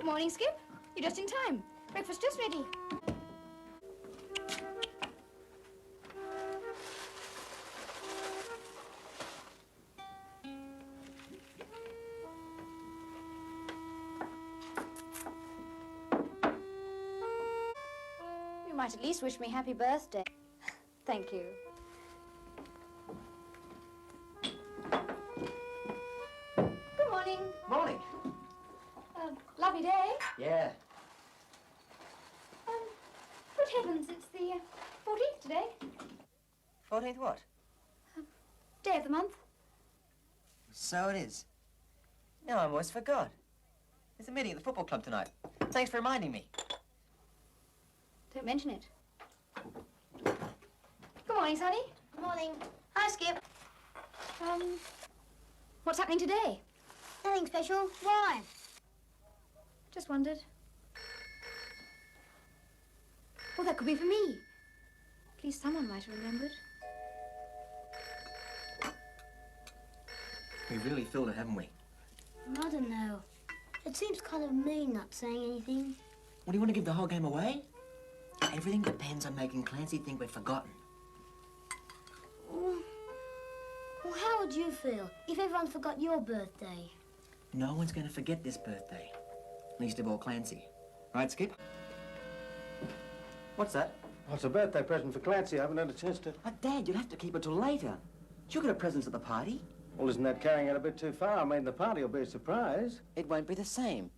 Good morning, Skip. You're just in time. Breakfast just ready. You might at least wish me happy birthday. Thank you. Good morning. Morning. Lovely day. Yeah. Good heavens, it's the 14th today. 14th what? Day of the month. So it is. No, I almost forgot. There's a meeting at the football club tonight. Thanks for reminding me. Don't mention it. Good morning, Sonny. Good morning. Hi, Skip. What's happening today? Nothing special. Why? Just wondered. Well, that could be for me. At least someone might have remembered. We've really filled it, haven't we? I don't know. It seems kind of mean not saying anything. What, do you want to give the whole game away? Everything depends on making Clancy think we've forgotten. Well, how would you feel if everyone forgot your birthday? No one's going to forget this birthday. Least of all Clancy. Right, Skip? What's that? Well, it's a birthday present for Clancy. I haven't had a chance to... But, Dad, you'll have to keep it till later. She'll get her presents at the party. Well, isn't that carrying it a bit too far? I mean, the party will be a surprise. It won't be the same.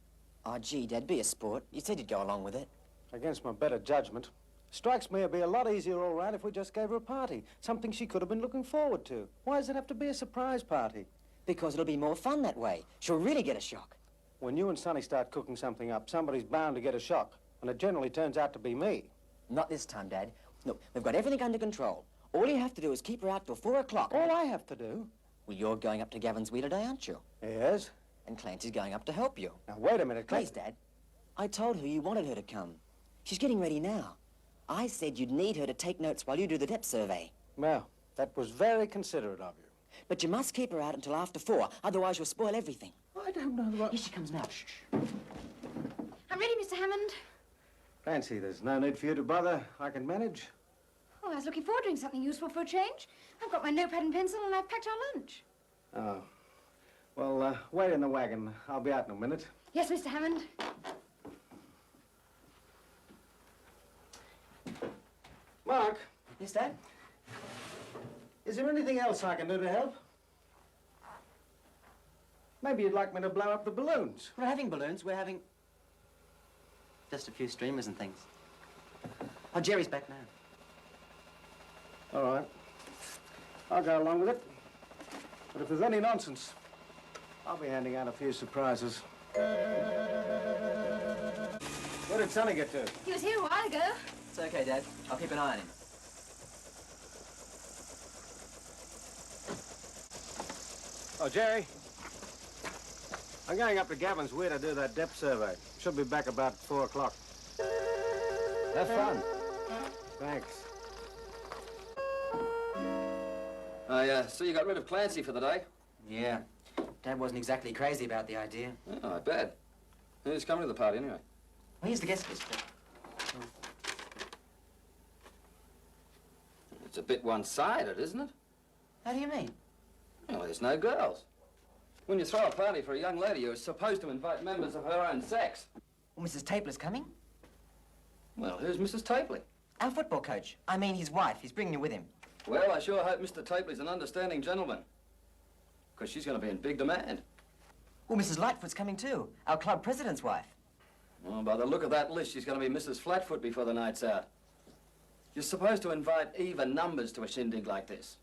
Oh, gee, Dad, be a sport. You said you'd go along with it. Against my better judgment. Strikes me it'd be a lot easier all right if we just gave her a party. Something she could have been looking forward to. Why does it have to be a surprise party? Because it'll be more fun that way. She'll really get a shock. When you and Sonny start cooking something up, somebody's bound to get a shock. And it generally turns out to be me. Not this time, Dad. Look, we've got everything under control. All you have to do is keep her out till 4 o'clock. All I have to do? Well, you're going up to Gavin's wheel today, aren't you? Yes. And Clancy's going up to help you. Now, wait a minute, Please, Dad. I told her you wanted her to come. She's getting ready now. I said you'd need her to take notes while you do the depth survey. Well, that was very considerate of you. But you must keep her out until after 4, otherwise you'll spoil everything. I don't know what... Here she comes now. Shh. I'm ready, Mr. Hammond. Fancy, there's no need for you to bother. I can manage. Oh, I was looking forward to doing something useful for a change. I've got my notepad and pencil and I've packed our lunch. Oh. Well, wait in the wagon. I'll be out in a minute. Yes, Mr. Hammond. Mark, Yes, Dad? is there anything else I can do to help? Maybe you'd like me to blow up the balloons. We're having balloons. We're having... just a few streamers and things. Oh, Jerry's back now. All right. I'll go along with it. But if there's any nonsense, I'll be handing out a few surprises. Where did Sonny get to? He was here a while ago. It's okay, Dad. I'll keep an eye on him. Oh, Jerry. I'm going up to Gavin's weir to do that depth survey. Should be back about 4 o'clock. Have fun. Thanks. So you got rid of Clancy for the day? Yeah. Dad wasn't exactly crazy about the idea. Oh, I bet. Who's coming to the party, anyway? Well, here's the guest list. It's a bit one-sided, isn't it? How do you mean? Well, there's no girls. When you throw a party for a young lady, you're supposed to invite members of her own sex. Well, Mrs. Tapler's coming. Well, who's Mrs. Tapley? Our football coach. I mean, his wife. He's bringing you with him. Well, I sure hope Mr. Tapley's an understanding gentleman. Because she's going to be in big demand. Well, Mrs. Lightfoot's coming too. Our club president's wife. Well, by the look of that list, she's going to be Mrs. Flatfoot before the night's out. You're supposed to invite even numbers to a shindig like this.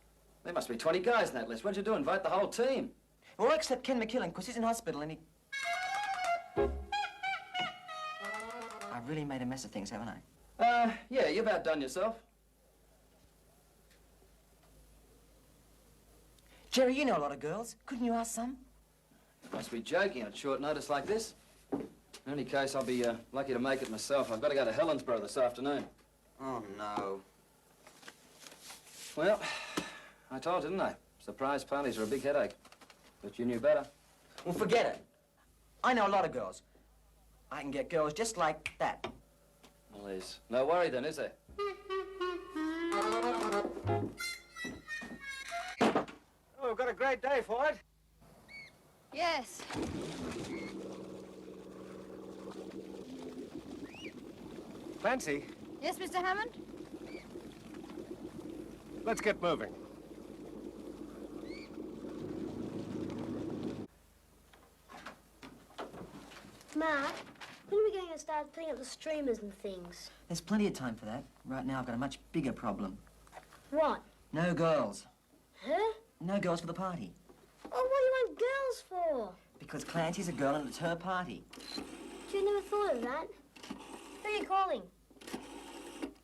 There must be 20 guys in that list. What'd you do, invite the whole team? Well, except Ken McKillen, because he's in hospital and he... I've really made a mess of things, haven't I? Yeah, you about done yourself. Jerry, you know a lot of girls. Couldn't you ask some? You must be joking at short notice like this. In any case, I'll be lucky to make it myself. I've got to go to Helensburgh this afternoon. Oh, no. Well, I told you, didn't I? Surprise parties are a big headache. But you knew better. Well, forget it. I know a lot of girls. I can get girls just like that. Well, there's no worry then, is there? Oh, we've got a great day for it. Yes. Clancy, Yes, Mr. Hammond? let's get moving. Mark, when are we going to start putting up the streamers and things? There's plenty of time for that. Right now, I've got a much bigger problem. What? No girls. Huh? No girls for the party. Oh, what do you want girls for? Because Clancy's a girl and it's her party. You never thought of that. Who are you calling?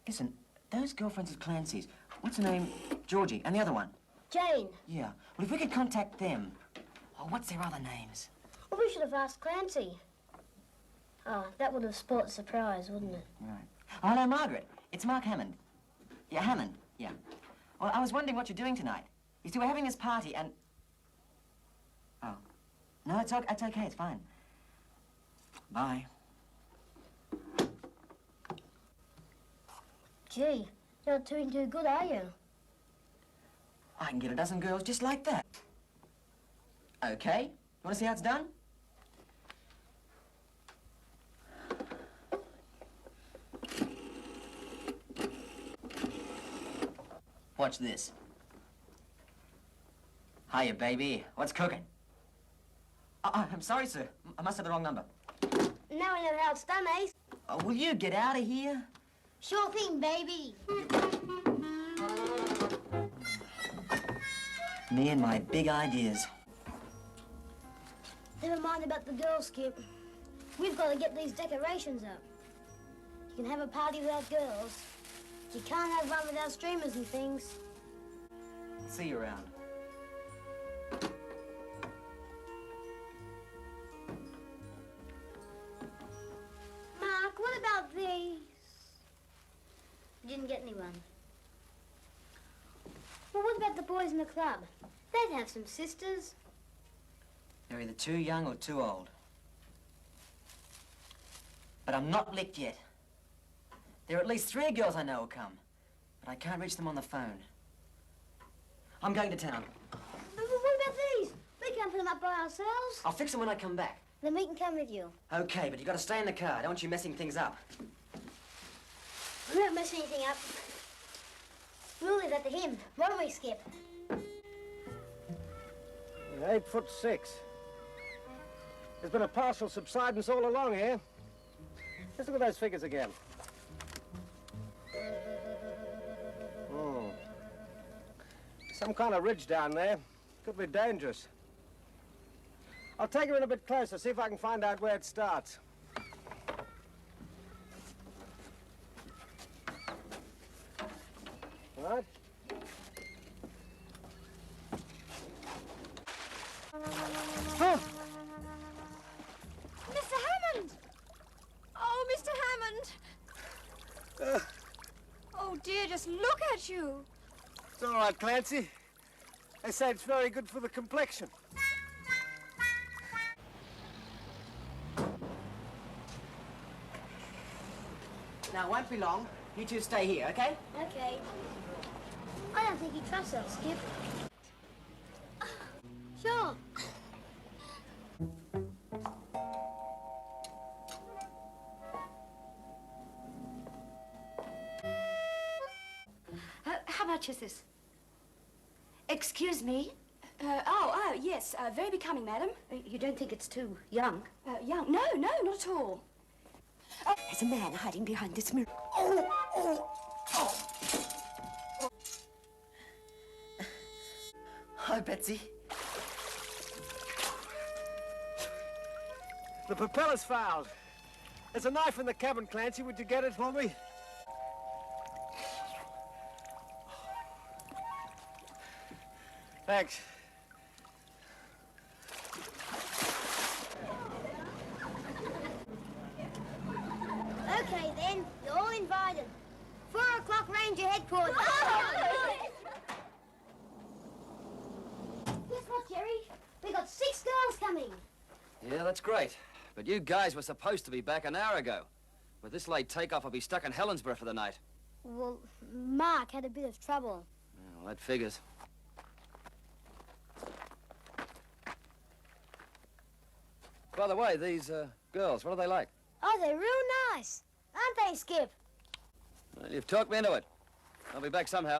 Listen, those girlfriends of Clancy's, what's her name? Georgie, and the other one? Jane. Yeah. Well, if we could contact them. Oh, what's their other names? Well, we should have asked Clancy. Oh, that would have spoiled the surprise, wouldn't it? Right. Oh, hello, Margaret. It's Mark Hammond. Yeah, Hammond. Yeah. Well, I was wondering what you're doing tonight. You see, we're having this party and... Oh. No, it's okay. It's fine. Bye. Gee, you're not doing too good, are you? I can get a dozen girls just like that. Okay. You want to see how it's done? Watch this. Hiya, baby. What's cooking? I'm sorry, sir. I must have the wrong number. Now we know how it's done, eh? Oh, will you get out of here? Sure thing, baby. Me and my big ideas. Never mind about the girls, Skip. We've got to get these decorations up. You can have a party without girls. You can't have one without streamers and things. See you around. Mark, what about these? You didn't get anyone. Well, what about the boys in the club? They'd have some sisters. They're either too young or too old. But I'm not licked yet. There are at least 3 girls I know will come, but I can't reach them on the phone. I'm going to town. But what about these? We can't put them up by ourselves. I'll fix them when I come back. Then we can come with you. Okay, but you got to stay in the car. I don't want you messing things up. We won't mess anything up. We'll leave that to him, won't we, Skip? 8'6". There's been a partial subsidence all along here. Let's look at those figures again. Some kind of ridge down there. Could be dangerous. I'll take her in a bit closer, see if I can find out where it starts. All right. Oh! Mr. Hammond! Oh, Mr. Hammond! Oh, dear, just look at you. It's all right, Clancy. They say it's very good for the complexion. Now, it won't be long. You two stay here, okay? Okay. I don't think he trusts us, Skip. Sure. How much is this? Excuse me? Yes, very becoming, madam. You don't think it's too young? Young? No, not at all. There's a man hiding behind this mirror. Hi, Betsy. The propeller's fouled. There's a knife in the cabin, Clancy. Would you get it for me? Thanks. Okay, then. You're all invited. 4 o'clock Ranger headquarters. Guess what, Jerry? We got 6 girls coming. Yeah, that's great. But you guys were supposed to be back an hour ago. With this late takeoff, I'll be stuck in Helensburgh for the night. Well, Mark had a bit of trouble. Well, that figures. By the way, these girls, what are they like? Oh, they're real nice. Aren't they, Skip? Well, you've talked me into it. I'll be back somehow.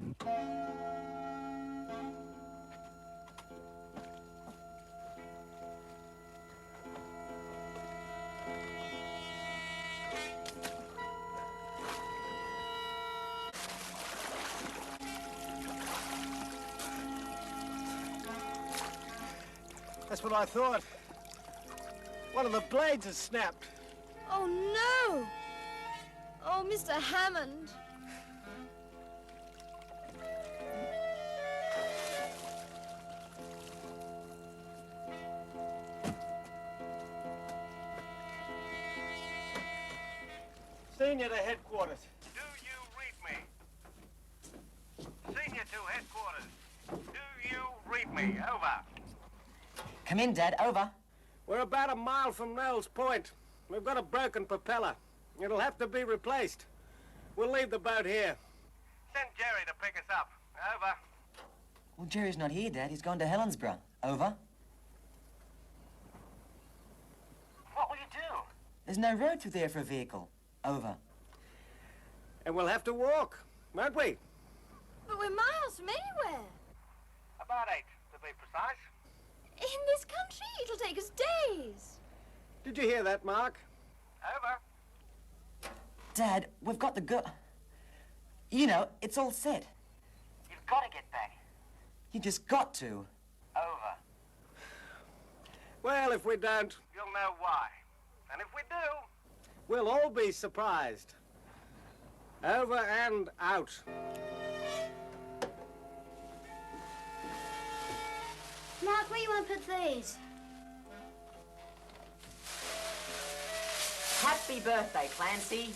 That's what I thought. One of the blades has snapped. Oh, no! Oh, Mr. Hammond. Senior to headquarters. Do you read me? Senior to headquarters. Do you read me? Over. Come in, Dad. Over. We're about a mile from Knowles Point. We've got a broken propeller. It'll have to be replaced. We'll leave the boat here. Send Jerry to pick us up. Over. Well, Jerry's not here, Dad. He's gone to Helensburgh. Over. What will you do? There's no road through there for a vehicle. Over. And we'll have to walk, won't we? But we're miles from anywhere. About 8, to be precise. In this country, it'll take us days. Did you hear that, Mark? Over. Dad, we've got the girl. You know, it's all set. You've got to get back. You just got to. Over. Well, if we don't, You'll know why. And if we do... we'll all be surprised. Over and out. Mark, where you want to put these? Happy birthday, Clancy.